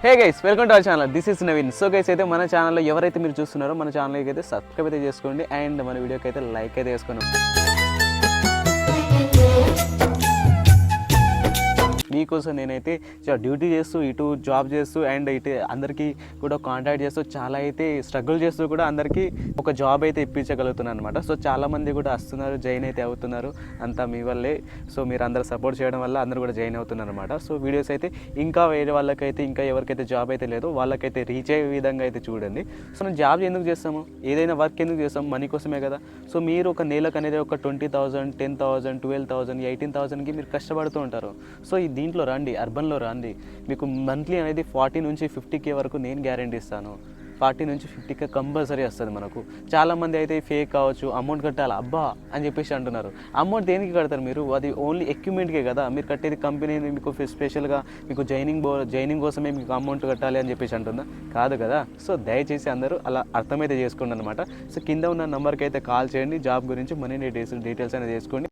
Hey guys, welcome to our channel. This is Naveen. So guys, అయితే మన ఛానల్లో ఎవరైతే మీరు చూస్తున్నారో మన ఛానల్కి అయితే సబ్స్క్రైబ్ అయితే చేసుకోండి అండ్ మన వీడియోకి అయితే లైక్ అయితే చేసుకోండి. మీకోసం నేనైతే డ్యూటీ చేస్తూ ఇటు జాబ్ చేస్తూ అండ్ ఇటు అందరికీ కూడా కాంటాక్ట్ చేస్తూ చాలా అయితే స్ట్రగుల్ చేస్తూ కూడా అందరికీ ఒక జాబ్ అయితే ఇప్పించగలుగుతున్నాను అనమాట. సో చాలామంది కూడా వస్తున్నారు, జాయిన్ అయితే అవుతున్నారు, అంతా మీ వల్లే. సో మీరు అందరు సపోర్ట్ చేయడం వల్ల అందరూ కూడా జాయిన్ అవుతున్నారు అనమాట. సో వీడియోస్ అయితే ఇంకా వేరే వాళ్ళకైతే ఇంకా ఎవరికైతే జాబ్ అయితే లేదో వాళ్ళకైతే రీచ్ అయ్యే విధంగా అయితే చూడండి. సో మనం జాబ్ ఎందుకు చేస్తాము, ఏదైనా వర్క్ ఎందుకు చేస్తాము, మనీ కోసమే కదా. సో మీరు ఒక నెలకు అనేది ఒక 20,000, 10,000, 12,000, 18,000కి మీరు కష్టపడుతూ ఉంటారు. సో దీంట్లో రండి, అర్బన్లో రండి, మీకు మంత్లీ అనేది 40 నుంచి 50K వరకు నేను గ్యారెంటీ ఇస్తాను. 40 నుంచి 50K కంపల్సరీ వస్తుంది మనకు. చాలామంది అయితే ఫేక్ కావచ్చు, అమౌంట్ కట్టాలి అబ్బా అని చెప్పేసి అంటున్నారు. అమౌంట్ దేనికి కడతారు మీరు? అది ఓన్లీ ఎక్విప్మెంట్కే కదా మీరు కట్టేది. కంపెనీ మీకు స్పెషల్గా మీకు జైనింగ్ కోసమే మీకు అమౌంట్ కట్టాలి అని చెప్పేసి అంటుందా? కాదు కదా. సో దయచేసి అందరూ అలా అర్థమైతే చేసుకోండి అనమాట. సో కింద ఉన్న నెంబర్కి అయితే కాల్ చేయండి, జాబ్ గురించి మనీ డీటెయిల్స్ అనేది చేసుకోండి.